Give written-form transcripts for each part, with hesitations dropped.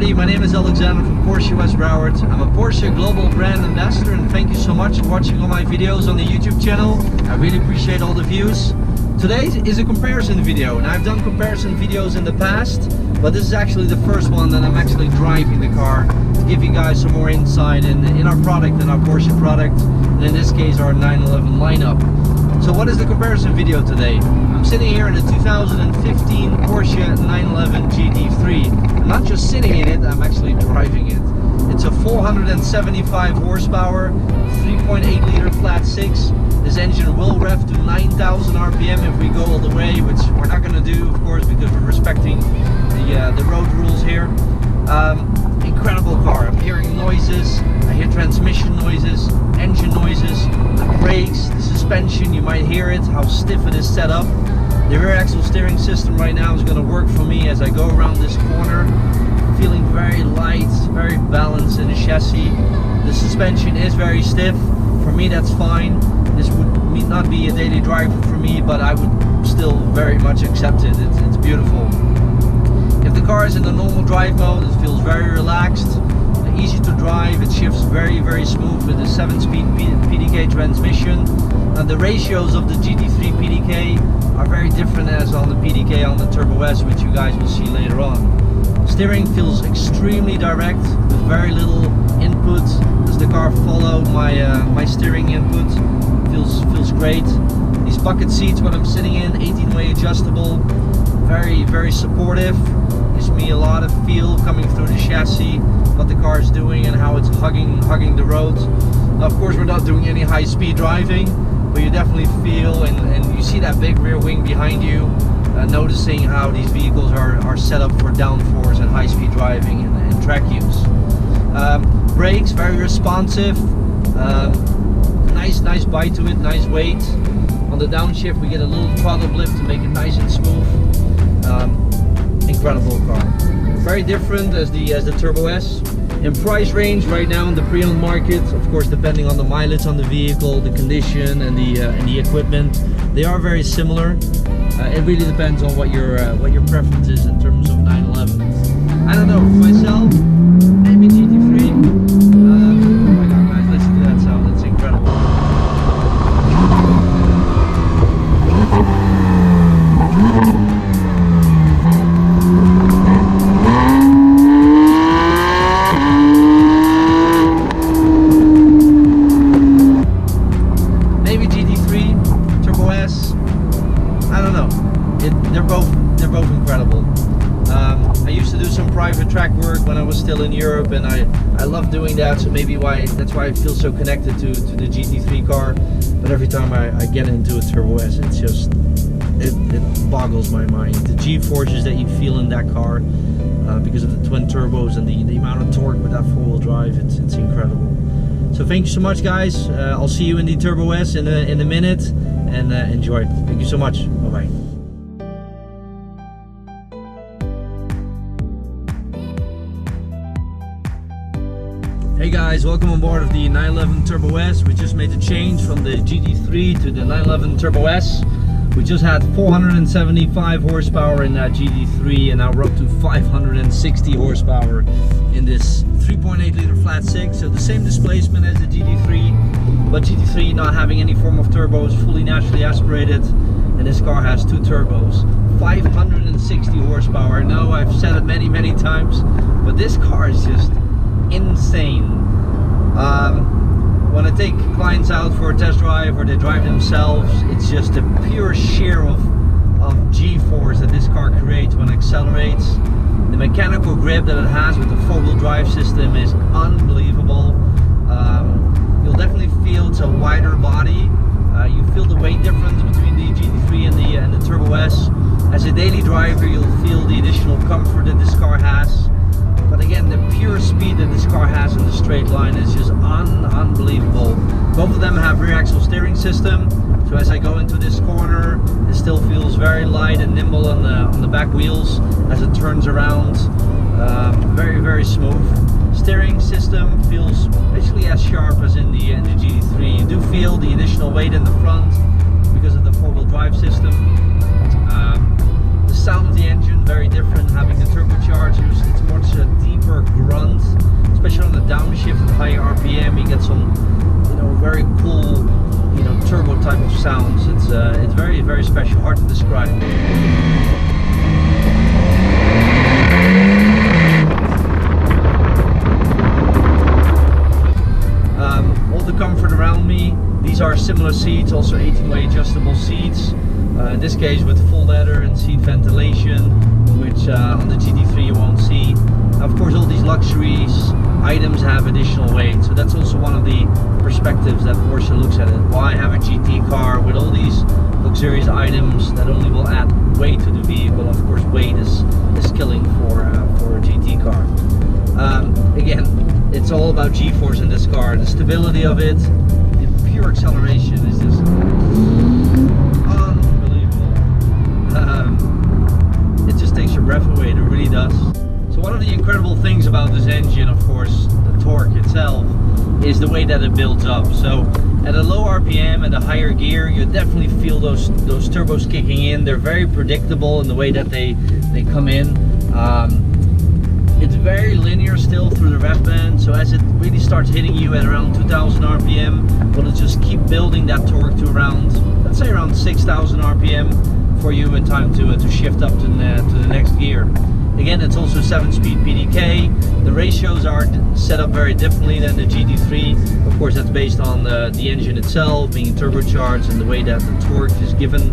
everybody, my name is Alexander from Porsche West Broward. I'm a Porsche Global Brand Ambassador, and thank you so much for watching all my videos on the YouTube channel. I really appreciate all the views. Today is a comparison video, and I've done comparison videos in the past, but this is actually the first one that I'm actually driving the car to give you guys some more insight in our product, in our Porsche product, and in this case our 911 lineup. So what is the comparison video today? I'm sitting here in a 2015 Porsche 911 GT3. I'm not just sitting in it, I'm actually driving it. It's a 475 horsepower, 3.8 liter flat 6. This engine will rev to 9,000 RPM if we go all the way, which we're not going to do, of course, because we're respecting the road rules here. Incredible car. I'm hearing noises. I hear transmission noises, engine noises, the brakes, the suspension. You might hear it, how stiff it is set up. The rear axle steering system right now is going to work for me as I go around this corner. Feeling very light, very balanced in the chassis. The suspension is very stiff. For me, that's fine. This would not be a daily driver for me, but I would still very much accept it. It's beautiful. If the car is in the normal drive mode, it feels very relaxed, easy to drive. It shifts very, very smooth with a 7-speed PDK transmission. And the ratios of the GT3 PDK are very different as on the PDK on the Turbo S, which you guys will see later on. Steering feels extremely direct with very little input. Does the car follow my steering input? Feels great. These bucket seats, what I'm sitting in, 18-way adjustable, very, very supportive. Gives me a lot of feel coming through the chassis, what the car is doing and how it's hugging the road. Now, of course, we're not doing any high-speed driving, but you definitely feel and you see that big rear wing behind you, noticing how these vehicles are set up for downforce and high-speed driving and track use. Brakes, very responsive. Nice bite to it, nice weight. On the downshift, we get a little throttle blip to make it nice and smooth. Incredible car. Very different as the Turbo S. In price range right now in the pre-owned market, of course, depending on the mileage on the vehicle, the condition, and the equipment, they are very similar. It really depends on what your preference is in terms of 911. I don't know, for myself, maybe GT3. Oh my god, guys, listen to that sound. It's incredible. Maybe GT3, Turbo S. I don't know. They're both incredible. I used to do some private track work when I was still in Europe, and I love doing that. So maybe that's why I feel so connected to the GT3 car. But every time I get into a Turbo S, it's just it boggles my mind. The G-forces that you feel in that car because of the twin turbos and the amount of torque with that four-wheel drive, it's incredible. So thank you so much, guys. I'll see you in the Turbo S in a minute, and enjoy. Thank you so much. Bye-bye. Hey guys, welcome on board of the 911 Turbo S. We just made the change from the GT3 to the 911 Turbo S. We just had 475 horsepower in that GT3, and now we're up to 560 horsepower in this 3.8 liter flat 6. So the same displacement as the GT3, but GT3 not having any form of turbos, fully naturally aspirated, and this car has two turbos. 560 horsepower. I know I've said it many times, but this car is just insane. When I take clients out for a test drive or they drive themselves, it's just a pure sheer of G-force that this car creates when it accelerates. The mechanical grip that it has with the four-wheel drive system is unbelievable. You'll definitely feel it's a wider body. You feel the weight difference between the GT3 and the Turbo S. As a daily driver, you'll feel the additional comfort that this car has. But again, the pure speed that this car has in the straight line is just unbelievable. Both of them have rear axle steering system, so as I go into this corner, it still feels very light and nimble on the back wheels as it turns around. Very smooth. Steering system feels basically as sharp as in the GT3. You do feel the additional weight in the front because of the four-wheel drive system. The sound of the engine very different, having the turbochargers. It's much deeper super grunt, especially on the downshift and high RPM. You get some, you know, very cool, you know, turbo type of sounds. It's very, very special, hard to describe. All the comfort around me. These are similar seats, also 18-way adjustable seats. In this case with full leather and seat ventilation, which on the GT3 you won't see. Of course, all these luxuries items have additional weight, so that's also one of the perspectives that Porsche looks at it. Why have a GT car with all these luxurious items that only will add weight to the vehicle? Of course, weight is killing for a GT car. Again, it's all about G-force in this car. The stability of it, the pure acceleration is just unbelievable. It just takes your breath away, it really does. So one of the incredible things about this engine, of course, the torque itself, is the way that it builds up. So at a low RPM and a higher gear, you definitely feel those turbos kicking in. They're very predictable in the way that they come in. It's very linear still through the rev band, so as it really starts hitting you at around 2000 RPM, will it just keep building that torque to around, let's say around 6000 RPM for you in time to shift up to the next gear. Again, it's also 7-speed PDK. The ratios are set up very differently than the GT3. Of course, that's based on the engine itself being turbocharged and the way that the torque is given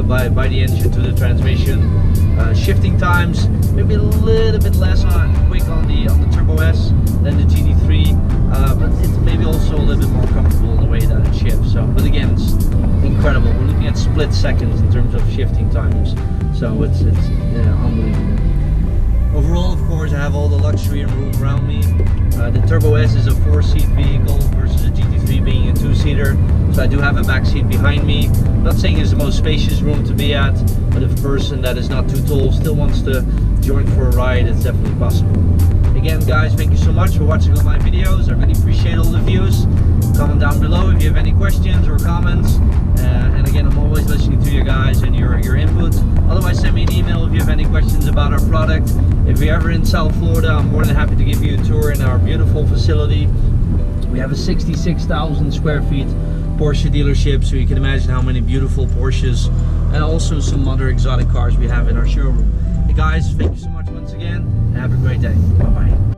by the engine to the transmission. Shifting times maybe a little bit less quick on the Turbo S than the GT3, but it's maybe also a little bit more comfortable in the way that it shifts. So, but again, it's incredible. We're looking at split seconds in terms of shifting times, so it's unbelievable. Overall, of course, I have all the luxury and room around me. The Turbo S is a 4-seat vehicle versus a GT3 being a 2-seater. So I do have a back seat behind me. I'm not saying it's the most spacious room to be at, but if a person that is not too tall still wants to join for a ride, it's definitely possible. Again, guys, thank you so much for watching all my videos. I really appreciate all the views. Comment down below if you have any questions or comments. And again, I'm always listening to you guys and your input. Otherwise, send me an email if you have any questions about our product. If you're ever in South Florida, I'm more than happy to give you a tour in our beautiful facility. We have a 66,000 square feet Porsche dealership, so you can imagine how many beautiful Porsches and also some other exotic cars we have in our showroom. Hey guys, thank you so much once again, and have a great day. Bye bye.